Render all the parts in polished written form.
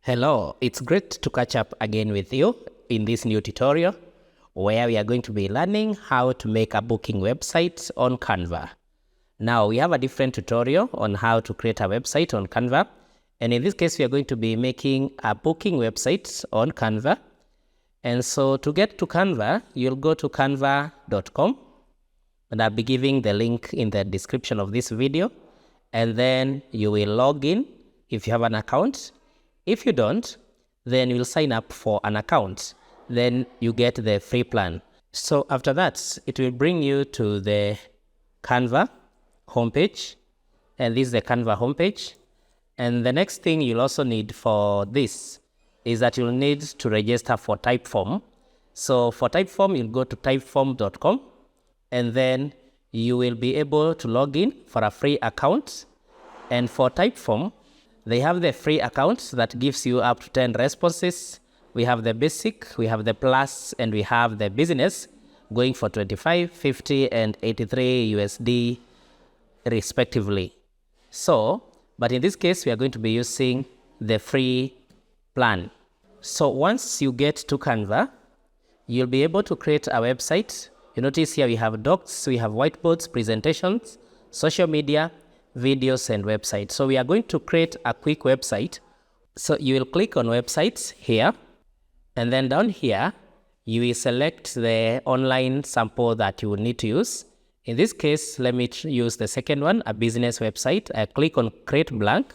Hello, it's great to catch up again with you in this new tutorial where we are going to be learning how to make a booking website on Canva. Now we have a different tutorial on how to create a website on Canva, and in this case we are going to be making a booking website on Canva. And so to get to Canva, you'll go to canva.com, and I'll be giving the link in the description of this video, and then you will log in if you have an account. If you don't, then you'll sign up for an account. Then you get the free plan. So after that, it will bring you to the Canva homepage. And this is the Canva homepage. And the next thing you'll also need for this is that you'll need to register for Typeform. So for Typeform, you'll go to typeform.com, and then you will be able to log in for a free account. And for Typeform, they have the free account that gives you up to 10 responses. We have the basic, we have the plus, and we have the business going for 25, 50, and 83 USD respectively. So, but in this case, we are going to be using the free plan. So once you get to Canva, you'll be able to create a website. You notice here we have docs, we have whiteboards, presentations, social media, videos, and websites. So we are going to create a quick website. So you will click on websites here, and then down here you will select the online sample that you will need to use. In this case, let me use the second one, a business website. I click on create blank.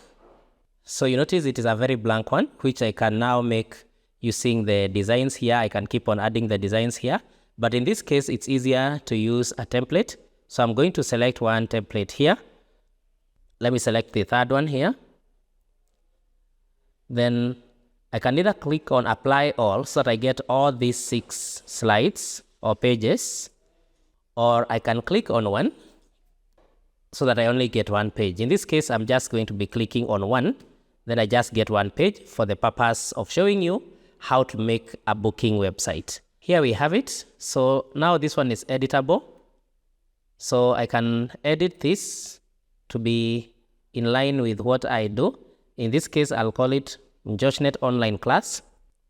So you notice it is a very blank one, which I can now make using the designs here. I can keep on adding the designs here, but in this case it's easier to use a template. So I'm going to select one template here. Let me select the third one here. Then I can either click on apply all so that I get all these 6 slides or pages, or I can click on one so that I only get one page. In this case, I'm just going to be clicking on one, then I just get one page for the purpose of showing you how to make a booking website. Here we have it. So now this one is editable. So I can edit this to be in line with what I do. In this case, I'll call it JoshNet Online Class.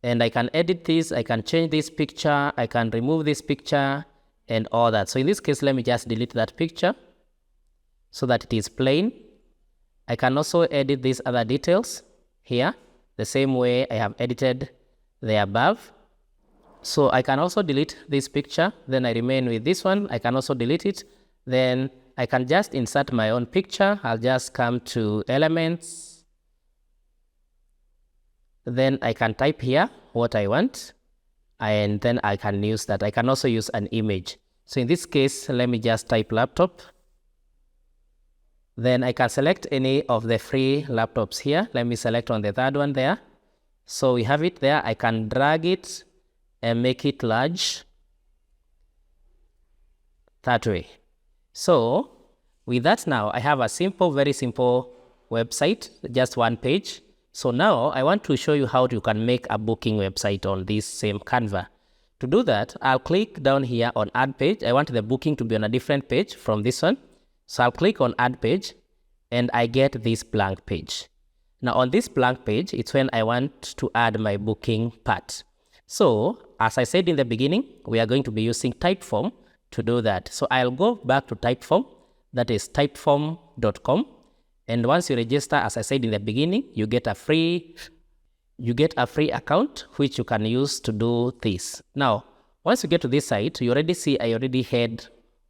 And I can edit this, I can change this picture, I can remove this picture, and all that. So in this case, let me just delete that picture so that it is plain. I can also edit these other details here, the same way I have edited the above. So I can also delete this picture, then I remain with this one. I can also delete it. Then I can just insert my own picture. I'll just come to elements. Then I can type here what I want, and then I can use that. I can also use an image. So in this case, let me just type laptop. Then I can select any of the free laptops here. Let me select on the third one there. So we have it there. I can drag it and make it large that way. So with that, now I have a simple, very simple website, just one page. So now I want to show you how you can make a booking website on this same Canva. To do that, I'll click down here on add page. I want the booking to be on a different page from this one. So I'll click on add page, and I get this blank page. Now on this blank page, it's when I want to add my booking part. So as I said in the beginning, we are going to be using Typeform to do that. So I'll go back to Typeform, that is typeform.com. And once you register, as I said in the beginning, you get a free account which you can use to do this. Now, once you get to this site, you already see I already had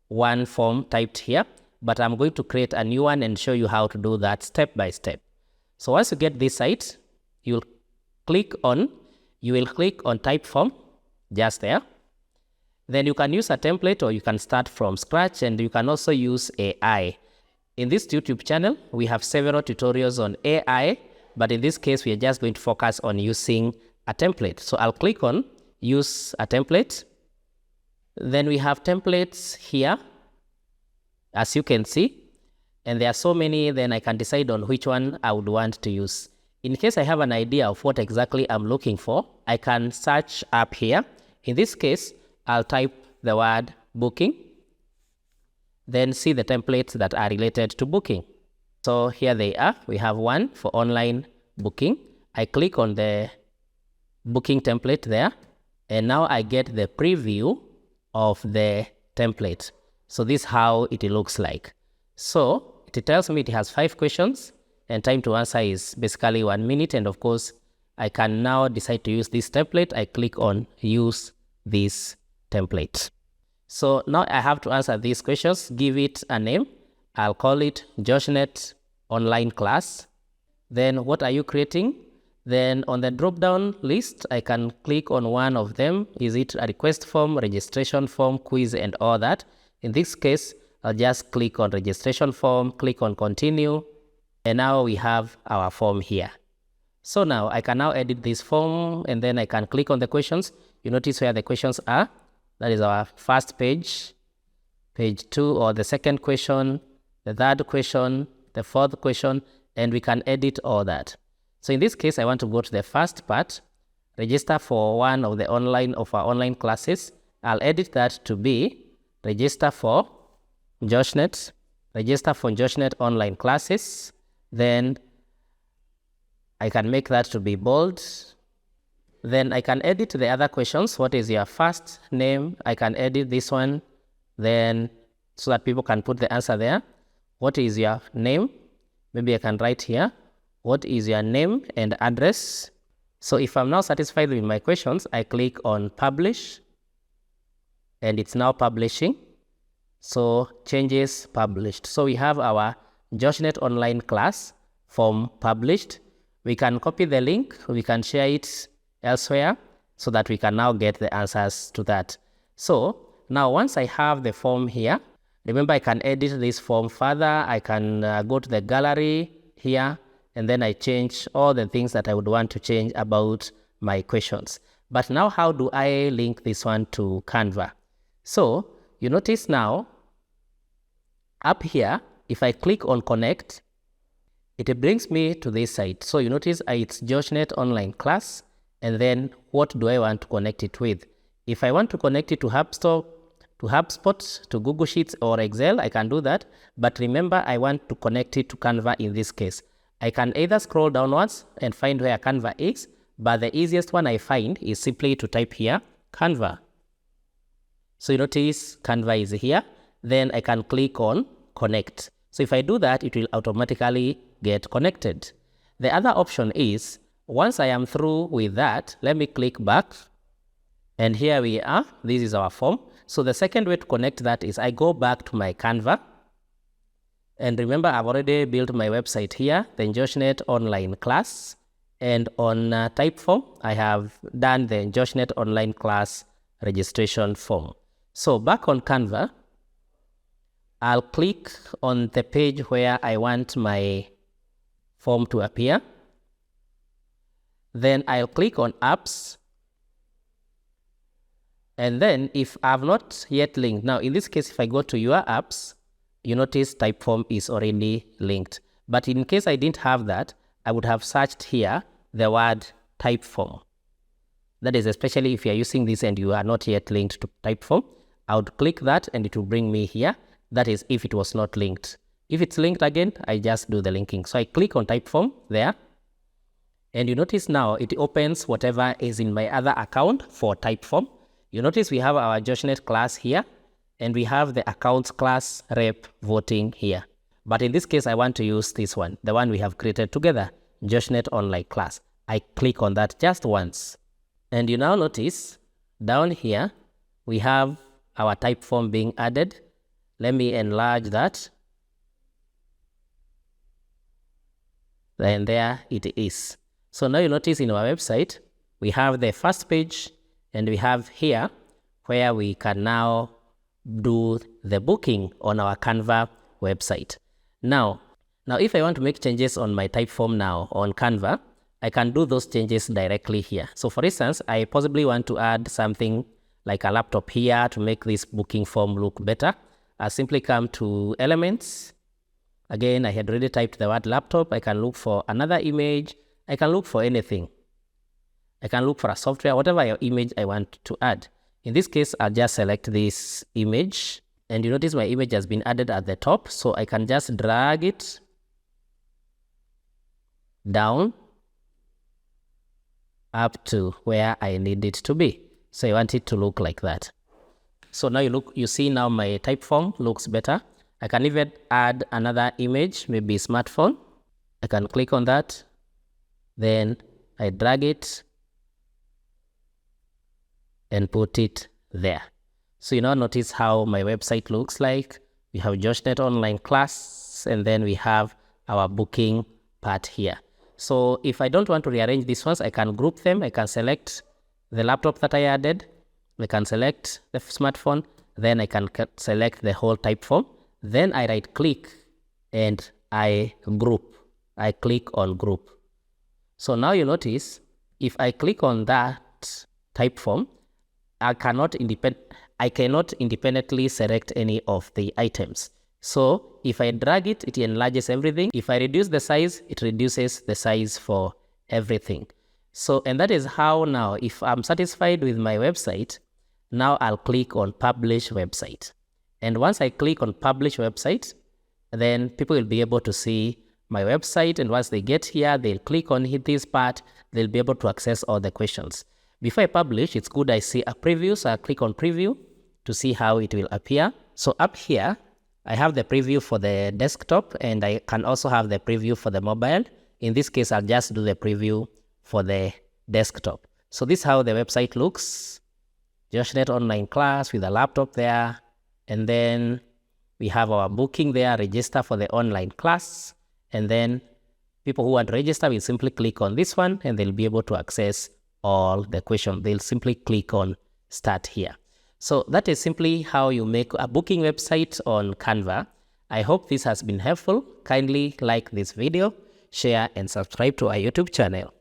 one form typed here, but I'm going to create a new one and show you how to do that step by step. So once you get this site, you will click on Typeform just there. Then you can use a template, or you can start from scratch, and you can also use AI. In this YouTube channel, we have several tutorials on AI, but in this case, we are just going to focus on using a template. So I'll click on use a template. Then we have templates here, as you can see, and there are so many. Then I can decide on which one I would want to use. In case I have an idea of what exactly I'm looking for, I can search up here. In this case, I'll type the word booking, then see the templates that are related to booking. So here they are. We have one for online booking. I click on the booking template there, and now I get the preview of the template. So this is how it looks like. So it tells me it has 5 questions and time to answer is basically 1 minute. And of course, I can now decide to use this template. I click on use this template. So now I have to answer these questions, give it a name. I'll call it JoshNet online class. Then what are you creating? Then on the drop-down list, I can click on one of them. Is it a request form, registration form, quiz, and all that? In this case, I'll just click on registration form, click on continue, and now we have our form here. So now I can now edit this form, and then I can click on the questions. You notice where the questions are. That is our first page, page 2, or the second question, the third question, the fourth question, and we can edit all that. So in this case, I want to go to the first part, register for one of our online classes. I'll edit that to be register for JoshNet, register for JoshNet online classes. Then I can make that to be bold. Then I can edit the other questions. What is your first name? I can edit this one, then so that people can put the answer there. What is your name? Maybe I can write here, what is your name and address? So if I'm now satisfied with my questions, I click on publish, and it's now publishing. So changes published. So we have our JoshNet online class form published. We can copy the link, we can share it elsewhere so that we can now get the answers to that. So now once I have the form here, remember I can edit this form further. I can go to the gallery here, and then I change all the things that I would want to change about my questions. But now how do I link this one to Canva? So you notice now up here, if I click on connect, it brings me to this site. So you notice it's JoshNet online class, and then what do I want to connect it with? If I want to connect it to HubSpot, to Google Sheets or Excel, I can do that. But remember, I want to connect it to Canva in this case. I can either scroll downwards and find where Canva is, but the easiest one I find is simply to type here, Canva. So you notice Canva is here. Then I can click on connect. So if I do that, it will automatically get connected. The other option is, once I am through with that, let me click back. And here we are. This is our form. So the second way to connect that is I go back to my Canva. And remember, I've already built my website here, the JoshNet online class. And on Typeform, I have done the JoshNet online class registration form. So back on Canva, I'll click on the page where I want my form to appear. Then I'll click on apps. And then if I've not yet linked, now in this case, if I go to your apps, you notice Typeform is already linked. But in case I didn't have that, I would have searched here the word Typeform. That is especially if you're using this and you are not yet linked to Typeform. I would click that and it will bring me here. That is if it was not linked. If it's linked again, I just do the linking. So I click on Typeform there. And you notice now it opens whatever is in my other account for Typeform. You notice we have our JoshNet class here, and we have the accounts class rep voting here. But in this case, I want to use this one, the one we have created together, JoshNet online class. I click on that just once. And you now notice down here, we have our Typeform being added. Let me enlarge that. And there it is. So now you notice in our website, we have the first page, and we have here where we can now do the booking on our Canva website. Now if I want to make changes on my Typeform now on Canva, I can do those changes directly here. So for instance, I possibly want to add something like a laptop here to make this booking form look better. I simply come to elements. Again, I had already typed the word laptop. I can look for another image. I can look for anything. I can look for a software, whatever image I want to add. In this case, I'll just select this image, and you notice my image has been added at the top, so I can just drag it down up to where I need it to be. So I want it to look like that. So now you see now my Typeform looks better. I can even add another image, maybe smartphone. I can click on that. Then I drag it and put it there. So you now notice how my website looks like. We have JoshNet online class, and then we have our booking part here. So if I don't want to rearrange these ones, I can group them. I can select the laptop that I added. I can select the smartphone. Then I can select the whole Typeform. Then I right click and I group. I click on group. So now you notice if I click on that Typeform, I cannot independently select any of the items. So if I drag it, it enlarges everything. If I reduce the size, it reduces the size for everything. So, and that is how now, if I'm satisfied with my website, now I'll click on Publish Website. And once I click on Publish Website, then people will be able to see my website. And once they get here, they'll click on this part. They'll be able to access all the questions. Before I publish, it's good I see a preview. So I'll click on Preview to see how it will appear. So up here, I have the preview for the desktop, and I can also have the preview for the mobile. In this case, I'll just do the preview for the desktop. So this is how the website looks. JoshNet online class with a laptop there. And then we have our booking there, register for the online class. And then people who want to register will simply click on this one, and they'll be able to access all the questions. They'll simply click on Start here. So that is simply how you make a booking website on Canva. I hope this has been helpful. Kindly like this video, share, and subscribe to our YouTube channel.